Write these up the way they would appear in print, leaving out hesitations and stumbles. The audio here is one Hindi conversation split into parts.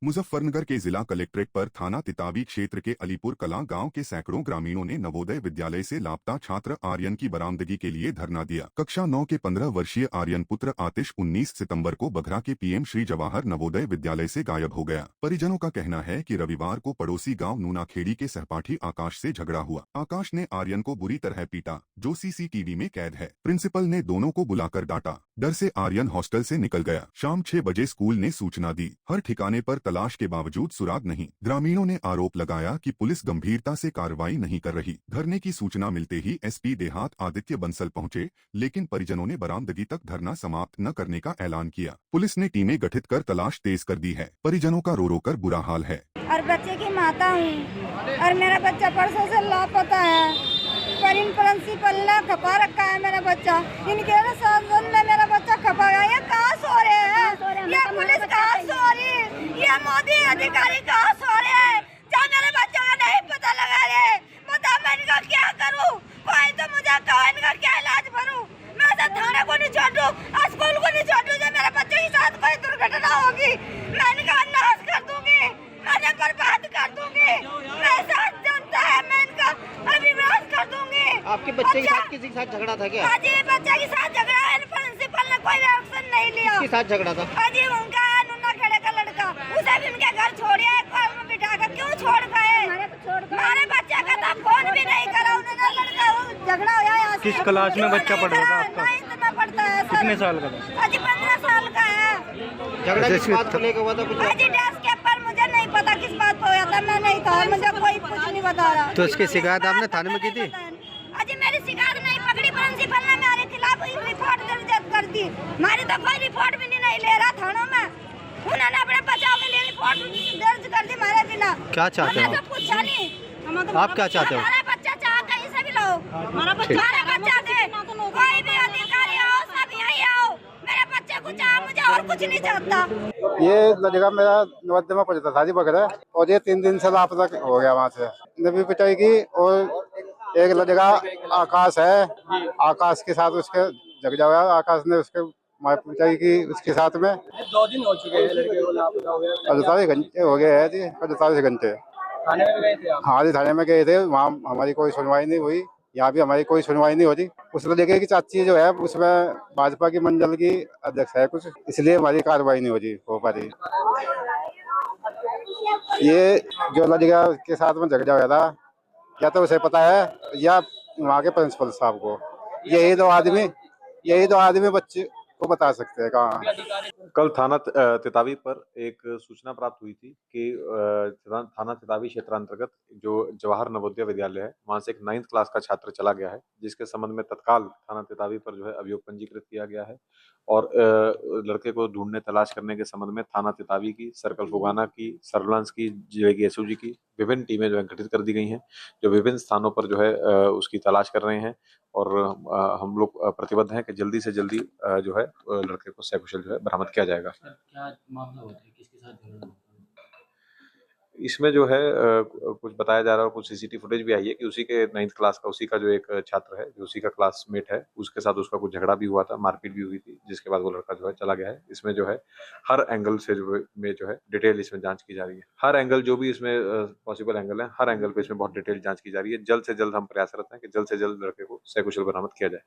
मुजफ्फरनगर के जिला कलेक्ट्रेट पर थाना तितावी क्षेत्र के अलीपुर कलां गांव के सैकड़ों ग्रामीणों ने नवोदय विद्यालय से लापता छात्र आर्यन की बरामदगी के लिए धरना दिया। कक्षा 9 के 15 वर्षीय आर्यन पुत्र आतिश 19 सितंबर को बघरा के पीएम श्री जवाहर नवोदय विद्यालय से गायब हो गया। परिजनों का कहना है कि रविवार को पड़ोसी गाँव नूनाखेड़ी के सहपाठी आकाश से झगड़ा हुआ। आकाश ने आर्यन को बुरी तरह पीटा, जो सीसीटीवी में कैद है। प्रिंसिपल ने दोनों को बुलाकर डांटा। डर से आर्यन हॉस्टल से निकल गया। शाम 6 बजे स्कूल ने सूचना दी। हर ठिकाने पर तलाश के बावजूद सुराग नहीं। ग्रामीणों ने आरोप लगाया कि पुलिस गंभीरता से कार्रवाई नहीं कर रही। धरने की सूचना मिलते ही एसपी देहात आदित्य बंसल पहुंचे, लेकिन परिजनों ने बरामदगी तक धरना समाप्त न करने का ऐलान किया। पुलिस ने टीमें गठित कर तलाश तेज कर दी है। परिजनों का रो रो कर बुरा हाल है। और बच्चे की माता हूँ और मेरा बच्चा परसों से लापता है। पर इन प्रिंसिपल ने खपा रखा है मेरा बच्चा। इनके शासन में मेरा बच्चा खपा गया। ये कहाँ सो रहे हैं? ये पुलिस कहाँ सो रही है? ये मोदी अधिकारी कहाँ सो रहे हैं? क्या मेरे बच्चों का नहीं पता लगा रहे? बता मैं इनका क्या करूँ? कोई तो मुझे कहो इनका क्या इलाज भरूँ? मैं तो थाने को नहीं छोड़ू, स्कूल को नहीं छोड़ू। जब मेरे बच्चों के साथ कोई दुर्घटना होगी मैं इनका नाश कर दूंगी, मैं बर्बाद कर दूंगी। मैं साथ जनता है, मैं इनका अभिनाश कर दूंगी। आपके बच्चे के साथ किसी के साथ झगड़ा था क्या? अजी बच्चे के साथ झगड़ा है। प्रिंसिपल ने कोई एक्शन नहीं लिया। किसके साथ झगड़ा था? अजी उनका नूनाखेड़े का लड़का, उसे भी उनके घर छोड़िए, कार में बिठा कर क्यों छोड़ गए? हमारे बच्चे का तो फोन भी नहीं करा उन्होंने। लड़का झगड़ा हुआ। किस क्लास में बच्चा पढ़ रहा था आपका? 9th में पढ़ता है। कितने साल का था? अजी 15 साल का है। झगड़ा किस बात को लेकर हुआ था? कुछ अजी डेस्क के पर मुझे नहीं पता किस बात पे हुआ था। मैं नहीं था, मुझे कोई कुछ नहीं बता रहा। तो इसकी शिकायत आपने थाने में की थी? अजी मेरी शिकायत नहीं पकड़ी। प्रिंसिपल ने मेरे खिलाफ रिपोर्ट दर्ज कर दी। हमारी तो कोई रिपोर्ट भी नहीं ले रहा थानों में। उन्होंने अपने बचाव के लिए रिपोर्ट दर्ज कर दी हमारे बिना। क्या चाहते हो? हमने तो पूछा नहीं। आप क्या चाहते हो? हमारा बच्चा चाहते हैं सभी लोग। हमारा बच्चा दे। कोई भी अधिकारी आओ, सब यहीं आओ। मेरे बच्चे को चाह, मुझे और कुछ नहीं चाहता। ये लड़का मेरा नवोदय में पढ़ता था जी बगैर, और ये 3 दिन से लापता हो गया वहाँ से। नबी पिटाई की। और एक लड़का आकाश है, आकाश के साथ उसके झगड़ा हुआ। आकाश ने उसके मार पिटाई की उसके साथ में। 2 दिन हो चुके हैं लड़के को लापता हो गया। 48 घंटे हो गए हैं जी, 48 घंटे। थाने में गए थे आप? हाँ जी, थाने में गए थे। वहाँ हमारी कोई सुनवाई नहीं हुई, यहाँ भी हमारी कोई सुनवाई नहीं होती। उस लड़के की चाची जो है उसमें भाजपा की मंडल की अध्यक्ष है कुछ, इसलिए हमारी कार्रवाई नहीं हो पा रही। ये जो लड़का के साथ में झगड़ा हुआ था, या तो उसे पता है या वहाँ के प्रिंसिपल साहब को। यही दो आदमी बच्चे को बता सकते हैं कहाँ। कल थाना तितावी पर एक सूचना प्राप्त हुई थी कि थाना तितावी क्षेत्रांतर्गत जो जवाहर नवोदय विद्यालय है वहां से एक 9th क्लास का छात्र चला गया है, जिसके संबंध में तत्काल थाना तितावी पर जो है अभियोग पंजीकृत किया गया है। और लड़के को ढूंढने तलाश करने के संबंध में थाना तितावी की, सर्कल फुगाना की, सर्विलांस की, जिले की एसओजी की विभिन्न टीमें जो है गठित कर दी गई हैं, जो विभिन्न स्थानों पर जो है उसकी तलाश कर रहे हैं। और हम लोग प्रतिबद्ध हैं कि जल्दी से जल्दी जो है लड़के को सकुशल जो है बरामद किया जाएगा। क्या मामला होता है, किसके साथ झगड़ा होता है? इसमें जो है कुछ बताया जा रहा है और कुछ सीसीटीवी फुटेज भी आई है कि उसी के 9th क्लास का, उसी का जो एक छात्र है जो उसी का क्लासमेट है, उसके साथ उसका कुछ झगड़ा भी हुआ था, मारपीट भी हुई थी, जिसके बाद वो लड़का जो है चला गया है। इसमें जो है हर एंगल से जो है डिटेल इसमें जांच की जा रही है। हर एंगल जो भी इसमें पॉसिबल एंगल है, हर एंगल पे इसमें बहुत डिटेल जांच की जा रही है। जल्द से जल्द हम प्रयासरत हैं कि जल्द से जल्द लड़के को सकुशल बरामद किया जाए।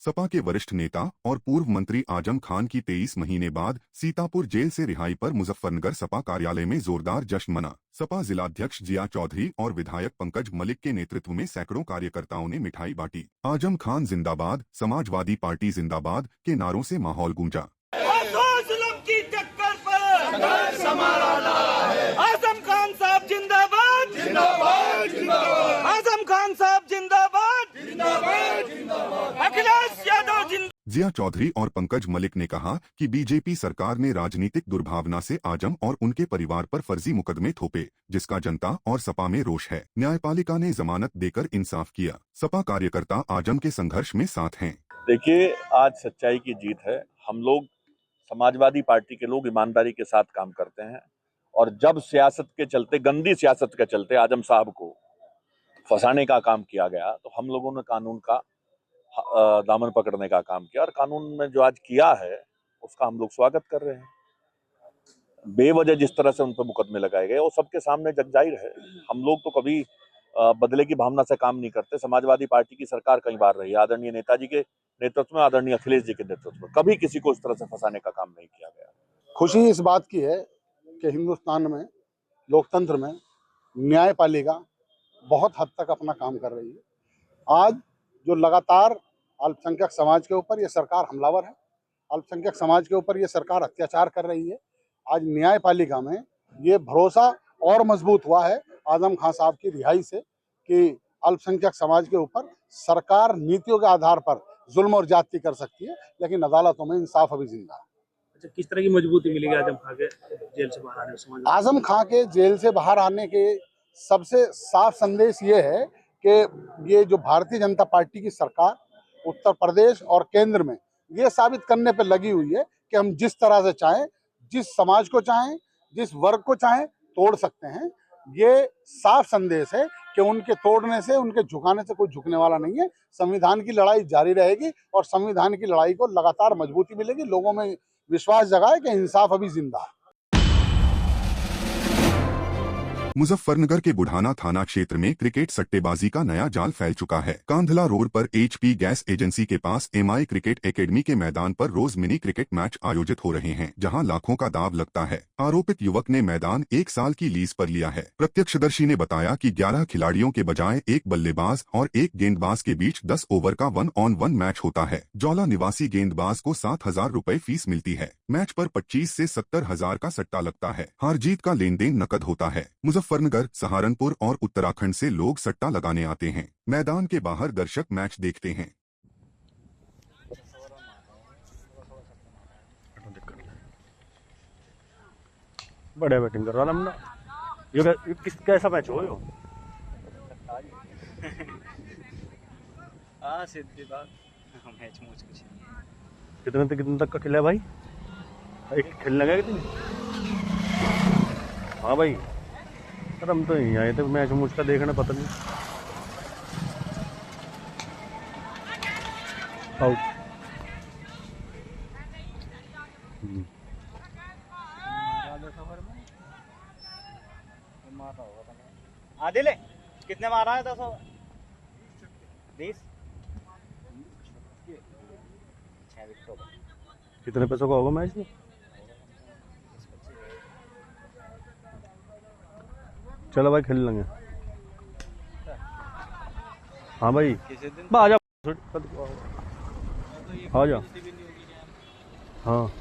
सपा के वरिष्ठ नेता और पूर्व मंत्री आजम खान की 23 महीने बाद सीतापुर जेल से रिहाई पर मुजफ्फरनगर सपा कार्यालय में जोरदार जश्न मना। सपा जिलाध्यक्ष जिया चौधरी और विधायक पंकज मलिक के नेतृत्व में सैकड़ों कार्यकर्ताओं ने मिठाई बांटी। आजम खान जिंदाबाद, समाजवादी पार्टी जिंदाबाद के नारों से माहौल गूंजा। आजम खान साहब जिंदाबाद, जिंदाबाद, जिंदाबाद। आजम खान साहब जिंदाबाद, जिंदाबाद, जिंदाबाद। अखिलेश यादव जिंदाबाद। जिया चौधरी और पंकज मलिक ने कहा कि बीजेपी सरकार ने राजनीतिक दुर्भावना से आजम और उनके परिवार पर फर्जी मुकदमे थोपे, जिसका जनता और सपा में रोष है। न्यायपालिका ने जमानत देकर इंसाफ किया। सपा कार्यकर्ता आजम के संघर्ष में साथ हैं। देखिए, आज सच्चाई की जीत है। हम लोग समाजवादी पार्टी के लोग ईमानदारी के साथ काम करते हैं, और जब सियासत के चलते, गंदी सियासत के चलते आजम साहब को फंसाने का काम किया गया, तो हम लोगों ने कानून का दामन पकड़ने का काम किया। और कानून में जो आज किया है वो उसका हम लोग स्वागत कर रहे हैं। बेवजह जिस तरह से उन पर मुकदमे लगाए गए वो सबके सामने जग जाहिर है। हम लोग तो कभी बदले की भावना से काम नहीं करते। समाजवादी पार्टी की सरकार कई बार रही, आदरणीय नेताजी के नेतृत्व में, आदरणीय अखिलेश जी के नेतृत्व में, कभी किसी को इस तरह से फंसाने का काम नहीं किया गया। खुशी इस बात की है कि हिंदुस्तान में लोकतंत्र में न्यायपालिका बहुत हद तक अपना काम कर रही है। आज जो लगातार अल्पसंख्यक समाज के ऊपर ये सरकार हमलावर है, अल्पसंख्यक समाज के ऊपर ये सरकार अत्याचार कर रही है, आज न्यायपालिका में ये भरोसा और मजबूत हुआ है आजम खान साहब की रिहाई से कि अल्पसंख्यक समाज के ऊपर सरकार नीतियों के आधार पर जुल्म और ज्यादती कर सकती है, लेकिन अदालतों में इंसाफ अभी जिंदा है। अच्छा, किस तरह की मजबूती मिलेगी आजम खान के जेल से बाहर आने में? आजम खान के जेल से बाहर आने के सबसे साफ संदेश ये है कि ये जो भारतीय जनता पार्टी की सरकार उत्तर प्रदेश और केंद्र में ये साबित करने पर लगी हुई है कि हम जिस तरह से चाहें, जिस समाज को चाहें, जिस वर्ग को चाहें तोड़ सकते हैं। ये साफ संदेश है कि उनके तोड़ने से, उनके झुकाने से कोई झुकने वाला नहीं है। संविधान की लड़ाई जारी रहेगी और संविधान की लड़ाई को लगातार मजबूती मिलेगी। लोगों में विश्वास जगा है कि इंसाफ अभी जिंदा है। मुजफ्फरनगर के बुढ़ाना थाना क्षेत्र में क्रिकेट सट्टेबाजी का नया जाल फैल चुका है। कांधला रोड पर HP गैस एजेंसी के पास MI क्रिकेट एकेडमी के मैदान पर रोज मिनी क्रिकेट मैच आयोजित हो रहे हैं, जहां लाखों का दाव लगता है। आरोपित युवक ने मैदान 1 साल की लीज पर लिया है। प्रत्यक्षदर्शी ने बताया कि 11 खिलाड़ियों के बजाय 1 बल्लेबाज और 1 गेंदबाज के बीच 10 ओवर का 1-on-1 मैच होता है। जौला निवासी गेंदबाज को 7,000 रुपए फीस मिलती है। मैच पर 25 से 70,000 का सट्टा लगता है। हार जीत का लेन देन नकद होता है। मुजफ्फरनगर, सहारनपुर और उत्तराखंड से लोग सट्टा लगाने आते हैं। मैदान के बाहर दर्शक मैच देखते हैं। बड़े बैटिंग कर रहा हमने। ये कैसा मैच हो? सीधी बात, मैच मुझ कुछ कितने तक का खेला है भाई? एक खेलने गया कितने? हाँ भाई, अरे हम तो यहीं आए थे मैच मुझका देखने, पता नहीं। आउट। आदिल कितने मारा है? 10 ओवर 20। कितने पैसों का होगा मैच में? चलो भाई खेल लेंगे। हाँ भाई, आ जा आ जा। हाँ।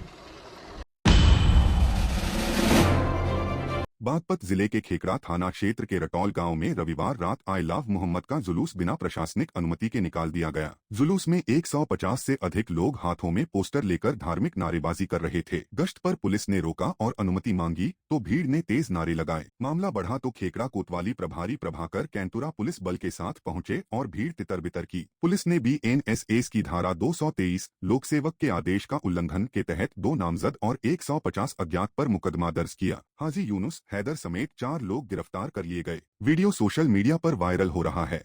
बागपत जिले के खेकड़ा थाना क्षेत्र के रटौल गांव में रविवार रात आई लव मोहम्मद का जुलूस बिना प्रशासनिक अनुमति के निकाल दिया गया। जुलूस में 150 से अधिक लोग हाथों में पोस्टर लेकर धार्मिक नारेबाजी कर रहे थे। गश्त पर पुलिस ने रोका और अनुमति मांगी तो भीड़ ने तेज नारे लगाए। मामला बढ़ा तो खेकड़ा कोतवाली प्रभारी प्रभाकर कैंतुरा पुलिस बल के साथ पहुंचे और भीड़ तितर बितर की। पुलिस ने BNSS की धारा 223 लोकसेवक के आदेश का उल्लंघन के तहत 2 नामजद और 150 अज्ञात पर मुकदमा दर्ज किया। हाजी यूनुस हैदर समेत 4 लोग गिरफ्तार कर लिए गए। वीडियो सोशल मीडिया पर वायरल हो रहा है।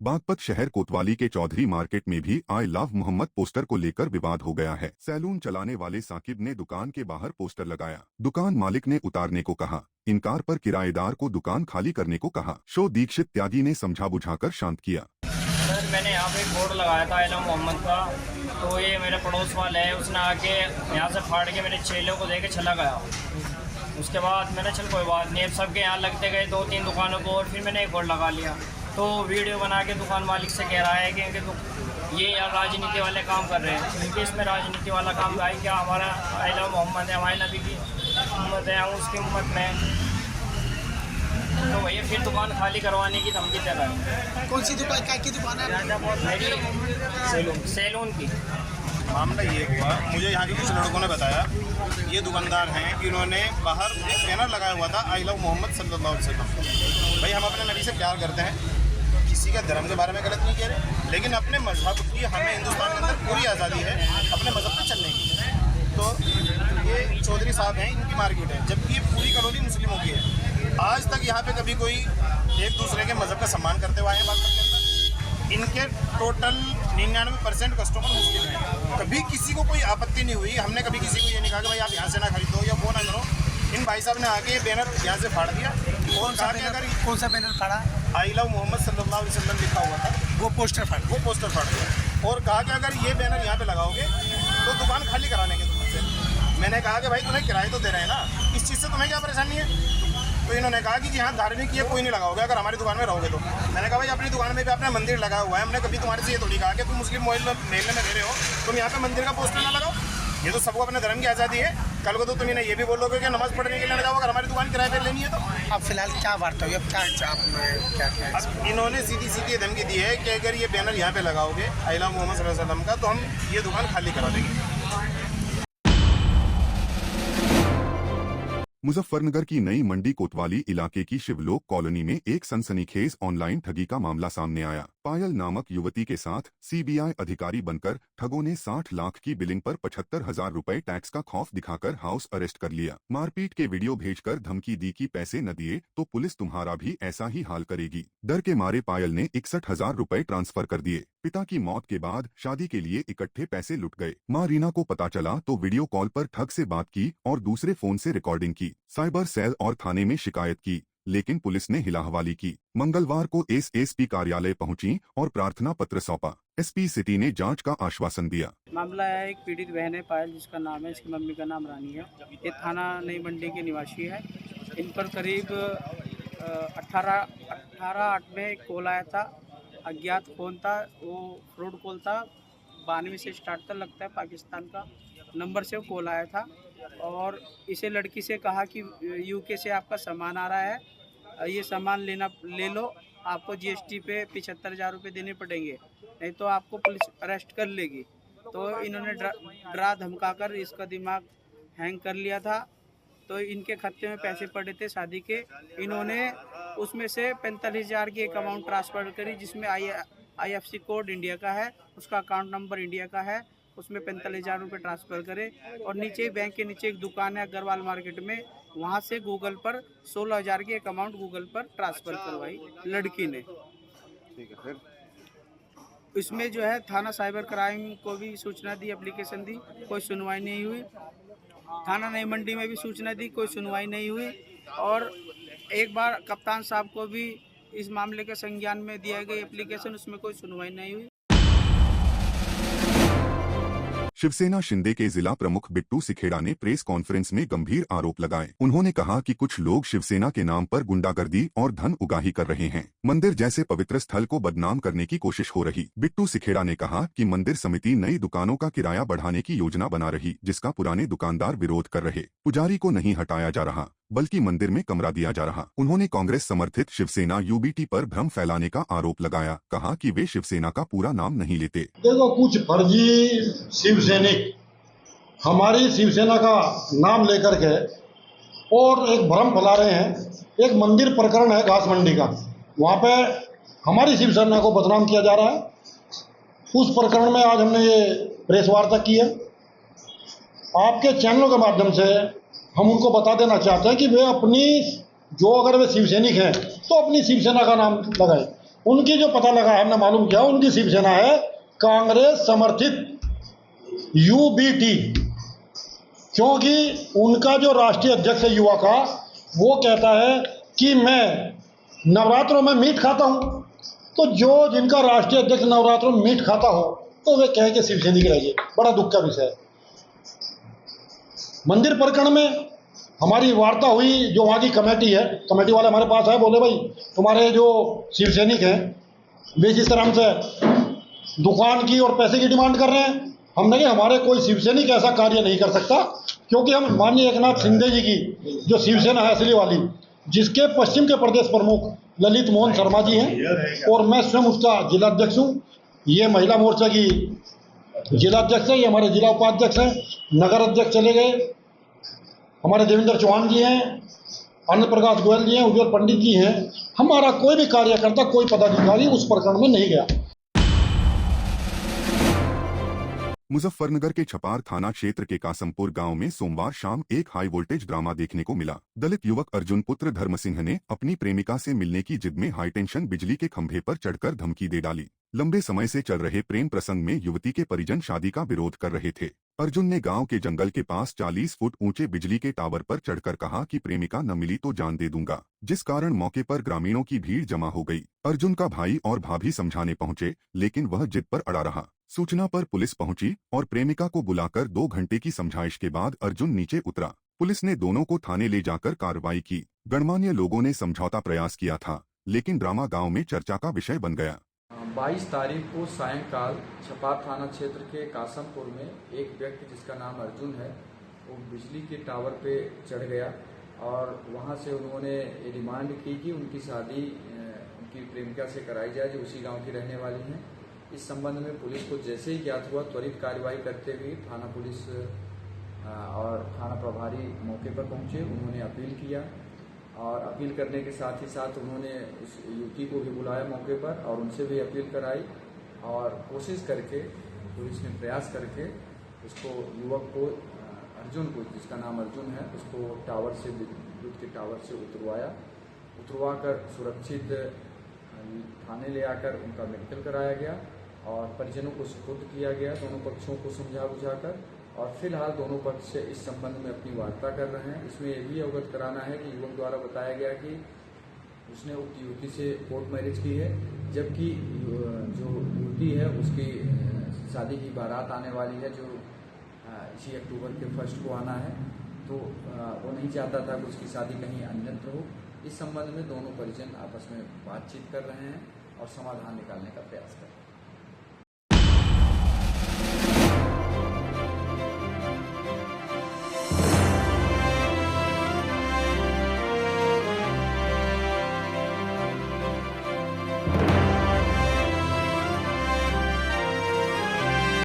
बागपत शहर कोतवाली के चौधरी मार्केट में भी आई लव मोहम्मद पोस्टर को लेकर विवाद हो गया है। सैलून चलाने वाले साकिब ने दुकान के बाहर पोस्टर लगाया। दुकान मालिक ने उतारने को कहा। इनकार पर किराएदार को दुकान खाली करने को कहा। शो दीक्षित त्यागी ने समझा बुझाकर शांत किया। सर, मैंने यहाँ पे बोर्ड लगाया था आई लव मोहम्मद का, तो ये मेरे पड़ोस वाले है, उसने आके यहाँ से फाड़ के मेरे चेलों को देके चला गया। उसके बाद मैंने चल कोई बात नहीं, अब सबके यहाँ लगते गए 2-3 दुकानों को, और फिर मैंने एक बोर्ड लगा लिया। तो वीडियो बना के दुकान मालिक से कह रहा है कि तो ये यार राजनीति वाले काम कर रहे हैं, क्योंकि इसमें राजनीति वाला काम है क्या? हमारा आई लव मोहम्मद है, हमारे नबी की उम्मत है, उसकी उम्मत में तो भैया फिर दुकान खाली करवाने की धमकी दे रहा है। कौन सी दुकान, क्या की दुकान है? मेरी सैलून की। मामला ये हुआ, मुझे यहाँ के कुछ लड़कों ने बताया, ये दुकानदार हैं कि उन्होंने बाहर एक बैनर लगाया हुआ था आई लव मोहम्मद सल्लल्लाहु अलैहि वसल्लम। भाई हम अपने नबी से प्यार करते हैं, किसी का धर्म के बारे में गलत नहीं कह रहे, लेकिन अपने मजहब की हमें हिंदुस्तान के अंदर पूरी आज़ादी है अपने मजहब पर चलने की। तो ये चौधरी साहब हैं, इनकी मार्केट है, जबकि ये पूरी कॉलोनी मुस्लिमों की है। आज तक यहाँ पे कभी कोई एक दूसरे के मजहब का सम्मान करते हुए आए हैं बागपत के अंदर। इनके टोटल 99% कस्टमर मुस्लिम हैं। कभी किसी को कोई आपत्ति नहीं हुई। हमने कभी किसी को ये नहीं कहा कि भाई आप यहाँ से ना खरीदो या वो ना करो। इन भाई साहब ने आके बैनर यहाँ से फाड़ दिया और कहा कि अगर कौन सा बैनर फाड़ा? आई लव मोहम्मद सल्लल्लाहु अलैहि वसल्लम लिखा हुआ था, वो पोस्टर फाड़ दिया और कहा कि अगर ये बैनर यहाँ पे लगाओगे तो दुकान खाली करा लेंगे तुमसे। मैंने कहा कि भाई तुम्हें किराए तो दे रहे हैं ना, इस चीज़ से तुम्हें क्या परेशानी है? तो इन्होंने कहा कि यहाँ धार्मिक ये कोई नहीं लगाओगे अगर हमारी दुकान में रहोगे तो। मैंने कहा भाई अपनी दुकान में भी अपना मंदिर लगा हुआ है, हमने कभी तुम्हारे से ये थोड़ी कहा कि तुम मुस्लिम मेले में रह रहे हो, तुम यहाँ पे मंदिर का पोस्टर ना लगाओ। ये तो सबको अपने धर्म की आज़ादी है। कल को तो तुम इन्हें ये भी बोलोगे कि नमाज पढ़ने के लिए लगाओ अगर हमारी दुकान किराए पर लेनी है तो। अब फिलहाल क्या वार्ता हुई? अब क्या अब इन्होंने सीधी धमकी दी है कि अगर ये बैनर यहाँ पे लगाओगे आई लव मोहम्मद सल्लल्लाहु अलैहि वसल्लम का तो हम ये दुकान खाली करा देंगे। मुजफ्फरनगर की नई मंडी कोतवाली इलाके की शिवलोक कॉलोनी में एक सनसनीखेज ऑनलाइन ठगी का मामला सामने आया। पायल नामक युवती के साथ सीबीआई अधिकारी बनकर ठगों ने 60 लाख की बिलिंग पर 75,000 रुपए टैक्स का खौफ दिखाकर हाउस अरेस्ट कर लिया। मारपीट के वीडियो भेजकर धमकी दी कि पैसे न दिए तो पुलिस तुम्हारा भी ऐसा ही हाल करेगी। डर के मारे पायल ने 61,000 रुपए ट्रांसफर कर दिए। पिता की मौत के बाद शादी के लिए इकट्ठे पैसे लुट गए। मां रीना को पता चला तो वीडियो कॉल पर ठग से बात की और दूसरे फोन से रिकॉर्डिंग की। साइबर सेल और थाने में शिकायत की, लेकिन पुलिस ने हिलाहवाली की। मंगलवार को एसएसपी कार्यालय पहुंची और प्रार्थना पत्र सौंपा। एसपी सिटी ने जांच का आश्वासन दिया। मामला है, एक पीड़ित बहन है पायल, जिसका नाम है, इसकी मम्मी का नाम रानी है। ये थाना नई मंडी के निवासी है। इन पर करीब 18/8 में एक कॉल आया था। अज्ञात फोन था, वो फ्रॉड कॉल था। 92 से स्टार्ट था, लगता है पाकिस्तान का नंबर से वो कॉल आया था और इसे लड़की से कहा कि यूके से आपका सामान आ रहा है, ये सामान ले लो, आपको जीएसटी पे 75,000 रुपये देने पड़ेंगे, नहीं तो आपको पुलिस अरेस्ट कर लेगी। तो इन्होंने डरा धमकाकर इसका दिमाग हैंग कर लिया था। तो इनके खाते में पैसे पड़े थे शादी के। इन्होंने उसमें से 45,000 की एक अमाउंट ट्रांसफ़र करी, जिसमें IFSC कोड इंडिया का है, उसका अकाउंट नंबर इंडिया का है। उसमें 45,000 रुपये ट्रांसफ़र करे और नीचे बैंक के नीचे एक दुकान है अग्रवाल मार्केट में, वहाँ से गूगल पर 16,000 की एक अमाउंट गूगल पर ट्रांसफ़र करवाई लड़की ने। ठीक है, फिर इसमें जो है थाना साइबर क्राइम को भी सूचना दी, एप्लीकेशन दी, कोई सुनवाई नहीं हुई। थाना नई मंडी में भी सूचना दी, कोई सुनवाई नहीं हुई। और एक बार कप्तान साहब को भी इस मामले के संज्ञान में दिया गया एप्लीकेशन, उसमें कोई सुनवाई नहीं हुई। शिवसेना शिंदे के जिला प्रमुख बिट्टू सिखेड़ा ने प्रेस कॉन्फ्रेंस में गंभीर आरोप लगाए। उन्होंने कहा कि कुछ लोग शिवसेना के नाम पर गुंडागर्दी और धन उगाही कर रहे हैं। मंदिर जैसे पवित्र स्थल को बदनाम करने की कोशिश हो रही। बिट्टू सिखेड़ा ने कहा कि मंदिर समिति नई दुकानों का किराया बढ़ाने की योजना बना रही, जिसका पुराने दुकानदार विरोध कर रहे। पुजारी को नहीं हटाया जा रहा, बल्कि मंदिर में कमरा दिया जा रहा। उन्होंने कांग्रेस समर्थित शिवसेना UBT पर भ्रम फैलाने का आरोप लगाया। कहा कि वे शिवसेना का पूरा नाम नहीं लेते। देखो, कुछ फर्जी शिवसैनिक हमारी शिवसेना का नाम लेकर के और एक भ्रम फैला रहे हैं। एक मंदिर प्रकरण है घास मंडी का, वहाँ पे हमारी शिवसेना को बदनाम किया जा रहा है। उस प्रकरण में आज हमने ये प्रेस वार्ता की है। आपके चैनलों के माध्यम से हम उनको बता देना चाहते हैं कि वे अपनी, जो अगर वे शिवसैनिक हैं तो अपनी शिवसेना का नाम लगाए। उनकी जो पता लगा है, हमने मालूम किया, उनकी शिवसेना है कांग्रेस समर्थित UBT, क्योंकि उनका जो राष्ट्रीय अध्यक्ष है युवा का, वो कहता है कि मैं नवरात्रों में मीट खाता हूँ। तो जो जिनका राष्ट्रीय अध्यक्ष नवरात्रों में मीट खाता हो तो वे कहें कि शिवसैनिक रहिए। बड़ा दुख का विषय है। मंदिर प्रकरण में हमारी वार्ता हुई, जो वहाँ की कमेटी है, कमेटी वाले हमारे पास आए, बोले भाई तुम्हारे जो शिवसैनिक हैं वे जिस तरह से दुकान की और पैसे की डिमांड कर रहे हैं, हमने कहा हमारे कोई शिवसैनिक ऐसा कार्य नहीं कर सकता, क्योंकि हम माननीय एकनाथ शिंदे जी की जो शिवसेना है असली वाली, जिसके पश्चिम के प्रदेश प्रमुख ललित मोहन शर्मा जी हैं और मैं स्वयं उसका जिलाध्यक्ष हूँ। ये महिला मोर्चा की जिलाध्यक्ष है, ये हमारे जिला उपाध्यक्ष हैं, नगर अध्यक्ष चले गए, हमारे देवेंद्र चौहान जी हैं, आनंद प्रकाश गोयल जी हैं, उज्ज्वल पंडित जी हैं। हमारा कोई भी कार्यकर्ता, कोई पदाधिकारी उस प्रकरण में नहीं गया। मुजफ्फरनगर के छपार थाना क्षेत्र के कासमपुर गांव में सोमवार शाम एक हाई वोल्टेज ड्रामा देखने को मिला। दलित युवक अर्जुन पुत्र धर्म सिंह ने अपनी प्रेमिका से मिलने की जिद में हाई टेंशन बिजली के खंभे पर चढ़कर धमकी दे डाली। लंबे समय से चल रहे प्रेम प्रसंग में युवती के परिजन शादी का विरोध कर रहे थे। अर्जुन ने गांव के जंगल के पास 40 फुट ऊंचे बिजली के टावर पर चढ़कर कहा कि प्रेमिका न मिली तो जान दे दूंगा, जिस कारण मौके पर ग्रामीणों की भीड़ जमा हो गई। अर्जुन का भाई और भाभी समझाने पहुंचे, लेकिन वह जिद पर अड़ा रहा। सूचना पर पुलिस पहुंची और प्रेमिका को बुलाकर 2 घंटे की समझाइश के बाद अर्जुन नीचे उतरा। पुलिस ने दोनों को थाने ले जाकर कार्रवाई की। गणमान्य लोगों ने समझौता प्रयास किया था, लेकिन ड्रामा गांव में चर्चा का विषय बन गया। 22 तारीख को सायंकाल छपार थाना क्षेत्र के कासमपुर में एक व्यक्ति जिसका नाम अर्जुन है, वो बिजली के टावर पे चढ़ गया और वहाँ से उन्होंने डिमांड की कि उनकी शादी उनकी प्रेमिका से कराई जाए जो उसी गांव की रहने वाली हैं। इस संबंध में पुलिस को जैसे ही ज्ञात हुआ त्वरित कार्रवाई करते हुए थाना पुलिस और थाना प्रभारी मौके पर पहुंचे। उन्होंने अपील किया और अपील करने के साथ ही साथ उन्होंने उस युवती को भी बुलाया मौके पर और उनसे भी अपील कराई और कोशिश करके पुलिस ने प्रयास करके उसको युवक को अर्जुन को, जिसका नाम अर्जुन है, उसको टावर से विद्युत के टावर से उतरवा कर सुरक्षित थाने ले आकर उनका मेडिकल कराया गया और परिजनों को सुपुर्द किया गया। दोनों पक्षों को समझा बुझाकर और फिलहाल दोनों पक्ष इस संबंध में अपनी वार्ता कर रहे हैं। इसमें यह भी अवगत कराना है कि युवक द्वारा बताया गया कि उसने उक्त युवती से कोर्ट मैरिज की है, जबकि जो युवती है उसकी शादी की बारात आने वाली है जो इसी अक्टूबर के 1 को आना है, तो वो नहीं चाहता था कि उसकी शादी कहीं अन्यत्र हो। इस संबंध में दोनों परिजन आपस में बातचीत कर रहे हैं और समाधान निकालने का प्रयास कर रहे हैं।